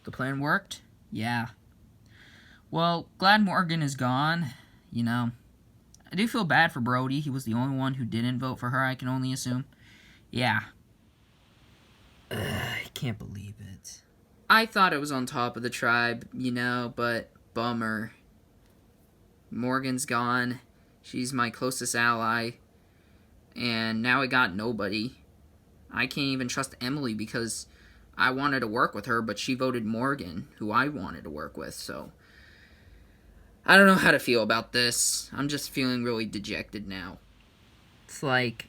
the plan worked? Yeah. Well, glad Morgan is gone, you know. I do feel bad for Brody. He was the only one who didn't vote for her, I can only assume. Yeah. I can't believe it. I thought it was on top of the tribe, you know, but bummer. Morgan's gone. She's my closest ally. And now I got nobody. I can't even trust Emily because I wanted to work with her, but she voted Morgan, who I wanted to work with, so I don't know how to feel about this. I'm just feeling really dejected now. It's like,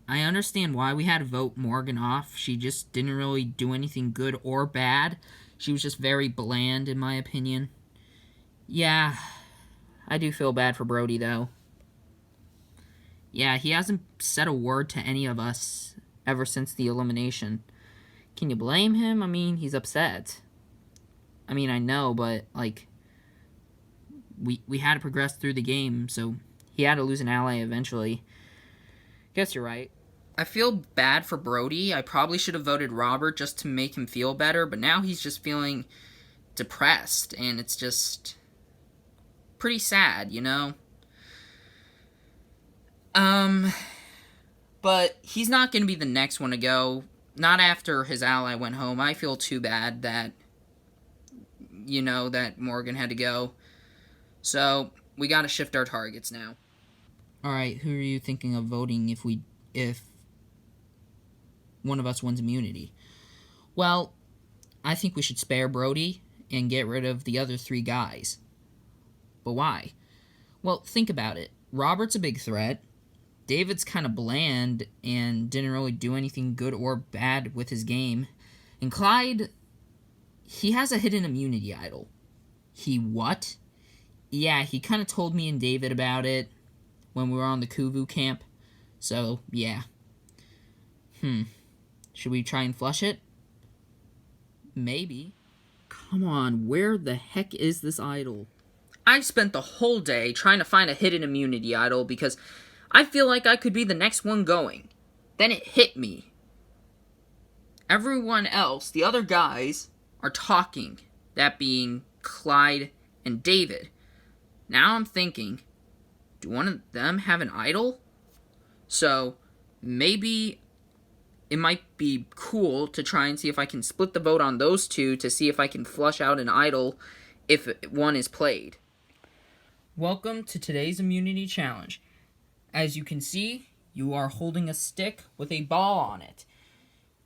I understand why we had to vote Morgan off. She just didn't really do anything good or bad. She was just very bland, in my opinion. Yeah, I do feel bad for Brody, though. Yeah, he hasn't said a word to any of us ever since the elimination. Can you blame him? I mean, he's upset. I mean, I know, but, like, we had to progress through the game, so he had to lose an ally eventually. Guess you're right. I feel bad for Brody. I probably should have voted Robert just to make him feel better, but now he's just feeling depressed, and it's just pretty sad, you know? But he's not going to be the next one to go. Not after his ally went home. I feel too bad that, you know, that Morgan had to go. So, we got to shift our targets now. Alright, who are you thinking of voting if one of us wins immunity? Well, I think we should spare Brody and get rid of the other 3 guys. But why? Well, think about it. Robert's a big threat. David's kind of bland and didn't really do anything good or bad with his game. And Clyde, he has a hidden immunity idol. He what? Yeah, he kind of told me and David about it when we were on the Kuvu camp. So, yeah. Should we try and flush it? Maybe. Come on, where the heck is this idol? I spent the whole day trying to find a hidden immunity idol because I feel like I could be the next one going. Then it hit me. Everyone else, the other guys, are talking. That being Clyde and David. Now I'm thinking, do one of them have an idol? So, maybe it might be cool to try and see if I can split the vote on those 2 to see if I can flush out an idol if one is played. Welcome to today's immunity challenge. As you can see, you are holding a stick with a ball on it.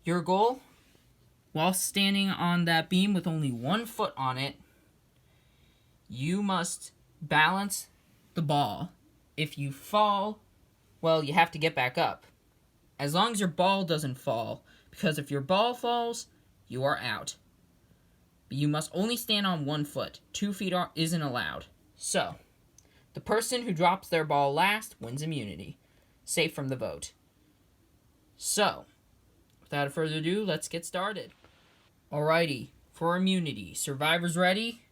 Your goal, while standing on that beam with only 1 foot on it, you must balance the ball. If you fall, well, you have to get back up. As long as your ball doesn't fall, because if your ball falls, you are out. But you must only stand on 1 foot. 2 feet isn't allowed. So, the person who drops their ball last wins immunity, safe from the vote. So, without further ado, let's get started. Alrighty, for immunity, survivors ready?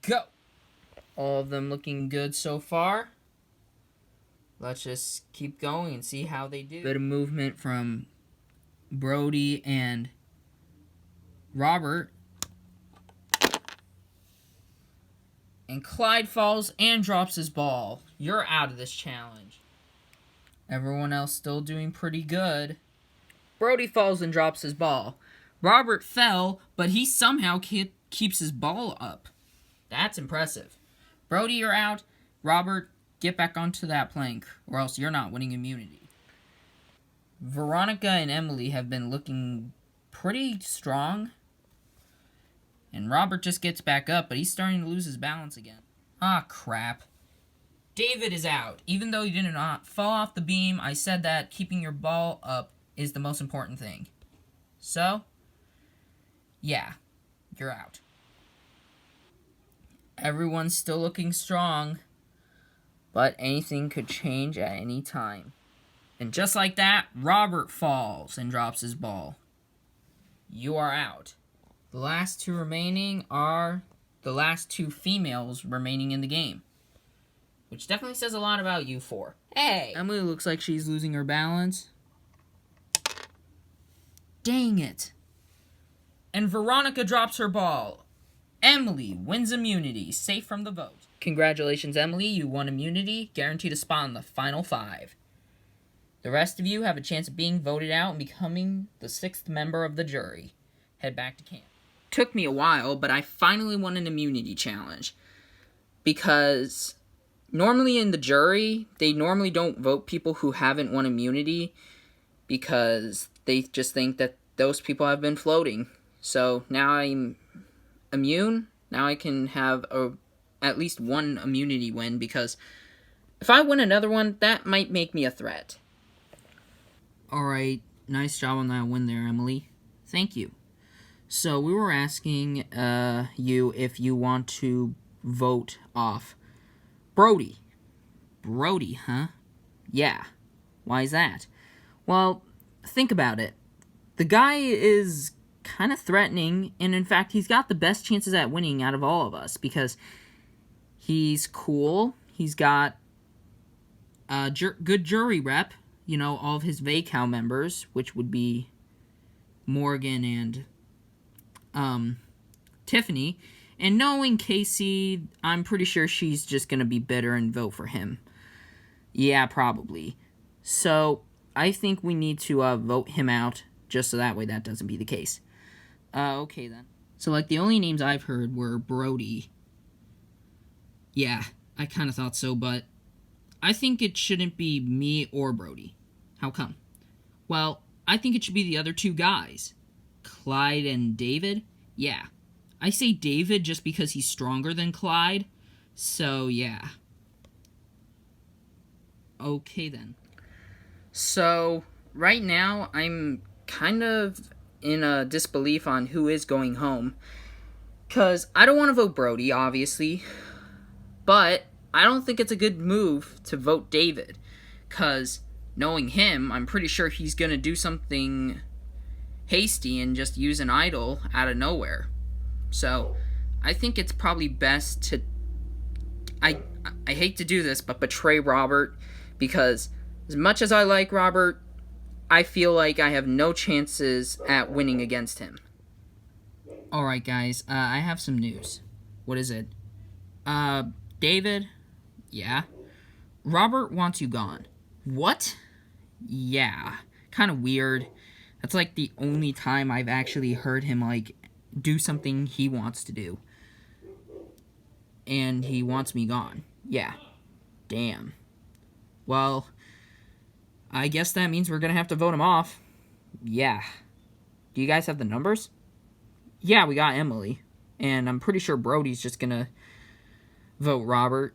Go! All of them looking good so far. Let's just keep going and see how they do. Bit of movement from Brody and Robert. And Clyde falls and drops his ball. You're out of this challenge. Everyone else still doing pretty good. Brody falls and drops his ball. Robert fell, but he somehow keeps his ball up. That's impressive. Brody, you're out. Robert, get back onto that plank, or else you're not winning immunity. Veronica and Emily have been looking pretty strong. And Robert just gets back up, but he's starting to lose his balance again. Ah, crap. David is out. Even though you did not fall off the beam, I said that keeping your ball up is the most important thing. So, yeah, you're out. Everyone's still looking strong, but anything could change at any time. And just like that, Robert falls and drops his ball. You are out. The last 2 remaining are the last 2 females remaining in the game. Which definitely says a lot about you 4. Hey! Emily looks like she's losing her balance. Dang it. And Veronica drops her ball. Emily wins immunity, safe from the vote. Congratulations, Emily. You won immunity, guaranteed a spot in the final 5. The rest of you have a chance of being voted out and becoming the 6th member of the jury. Head back to camp. Took me a while, but I finally won an immunity challenge. Because normally in the jury, they normally don't vote people who haven't won immunity because they just think that those people have been floating. So now I'm immune. Now I can have at least one immunity win, because if I win another one, that might make me a threat. Alright, nice job on that win there, Emily. Thank you. So we were asking you if you want to vote off Brody. Brody, huh? Yeah. Why is that? Well, think about it. The guy is kind of threatening, and in fact, he's got the best chances at winning out of all of us, because he's cool, he's got a good jury rep, you know, all of his VACAL members, which would be Morgan and Tiffany, and knowing Casey, I'm pretty sure she's just gonna be bitter and vote for him. Yeah, probably. So, I think we need to vote him out, just so that way that doesn't be the case. Okay then. So, like, the only names I've heard were Brody. Yeah, I kind of thought so, but I think it shouldn't be me or Brody. How come? Well, I think it should be the other 2 guys. Clyde and David? Yeah. I say David just because he's stronger than Clyde, so yeah. Okay then. So, right now, I'm kind of in a disbelief on who is going home. Because I don't want to vote Brody, obviously. But I don't think it's a good move to vote David. Because knowing him, I'm pretty sure he's going to do something hasty and just use an idol out of nowhere. So, I think it's probably best to... I hate to do this, but betray Robert. Because as much as I like Robert, I feel like I have no chances at winning against him. Alright, guys, I have some news. What is it? David? Yeah? Robert wants you gone. What? Yeah. Kind of weird. That's like the only time I've actually heard him, like, do something he wants to do. And he wants me gone. Yeah. Damn. Well, I guess that means we're gonna have to vote him off. Yeah. Do you guys have the numbers? Yeah, we got Emily. And I'm pretty sure Brody's just gonna vote Robert.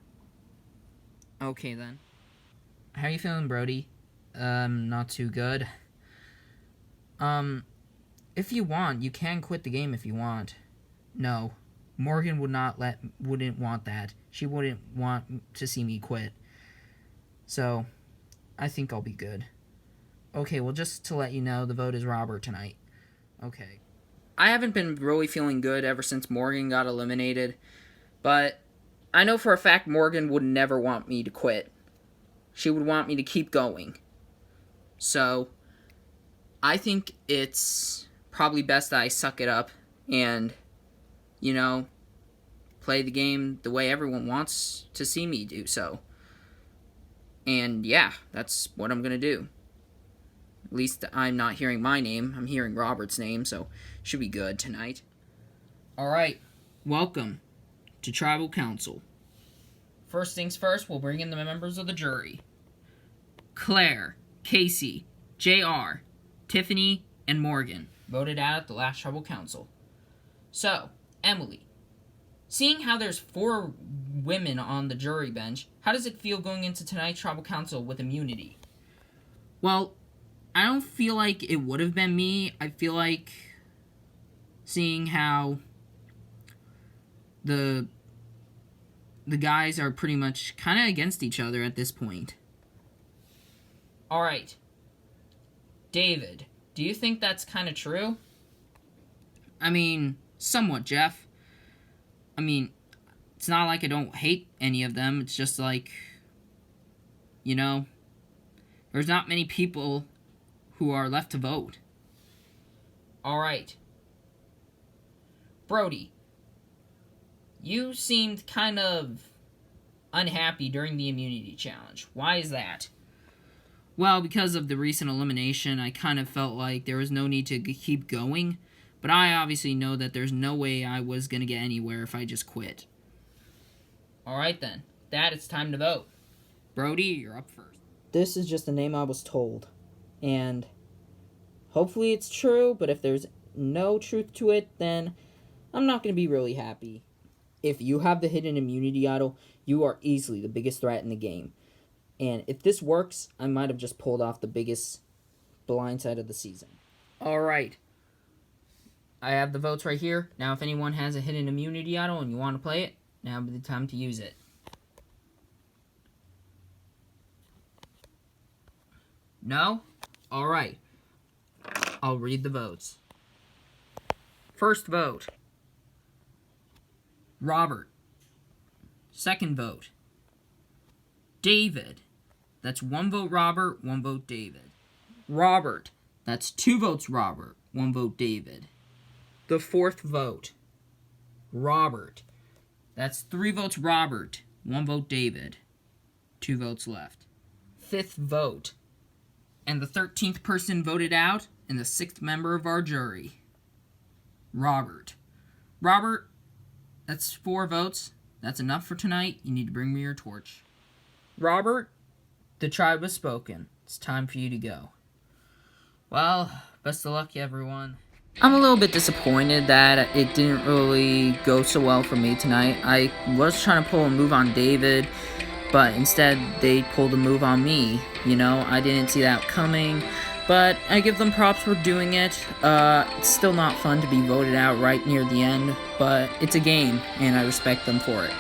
Okay, then. How you feeling, Brody? Not too good. If you want, you can quit the game if you want. No. Morgan wouldn't want that. She wouldn't want to see me quit. So, I think I'll be good. Okay, well, just to let you know, the vote is Robert tonight. Okay. I haven't been really feeling good ever since Morgan got eliminated, but I know for a fact Morgan would never want me to quit. She would want me to keep going. So, I think it's probably best that I suck it up and, you know, play the game the way everyone wants to see me do so. And yeah, that's what I'm going to do. At least I'm not hearing my name. I'm hearing Robert's name, so should be good tonight. Alright, welcome to Tribal Council. First things first, we'll bring in the members of the jury. Claire, Casey, JR, Tiffany, and Morgan voted out at the last Tribal Council. So, Emily, seeing how there's 4 women on the jury bench, how does it feel going into tonight's Tribal Council with immunity? Well, I don't feel like it would have been me. I feel like seeing how the guys are pretty much kind of against each other at this point. Alright. David, do you think that's kind of true? I mean, somewhat, Jeff. I mean, it's not like I don't hate any of them. It's just like, you know, there's not many people who are left to vote. Alright. Brody, you seemed kind of unhappy during the immunity challenge. Why is that? Well, because of the recent elimination, I kind of felt like there was no need to keep going. But I obviously know that there's no way I was going to get anywhere if I just quit. Alright then. That it's time to vote. Brody, you're up first. This is just the name I was told. And hopefully it's true, but if there's no truth to it, then I'm not going to be really happy. If you have the hidden immunity idol, you are easily the biggest threat in the game. And if this works, I might have just pulled off the biggest blindside of the season. Alright. I have the votes right here. Now if anyone has a hidden immunity idol and you want to play it, now would be the time to use it. No? Alright. I'll read the votes. First vote. Robert. Second vote. David. That's 1 vote Robert, 1 vote David. Robert. That's 2 votes Robert, 1 vote David. The fourth vote. Robert. That's 3 votes Robert, 1 vote David. 2 votes left. Fifth vote. And the 13th person voted out, and the 6th member of our jury. Robert. Robert, that's 4 votes. That's enough for tonight. You need to bring me your torch. Robert, the tribe has spoken. It's time for you to go. Well, best of luck, everyone. I'm a little bit disappointed that it didn't really go so well for me tonight. I was trying to pull a move on David, but instead they pulled a move on me. You know, I didn't see that coming, but I give them props for doing it. It's still not fun to be voted out right near the end, but it's a game, and I respect them for it.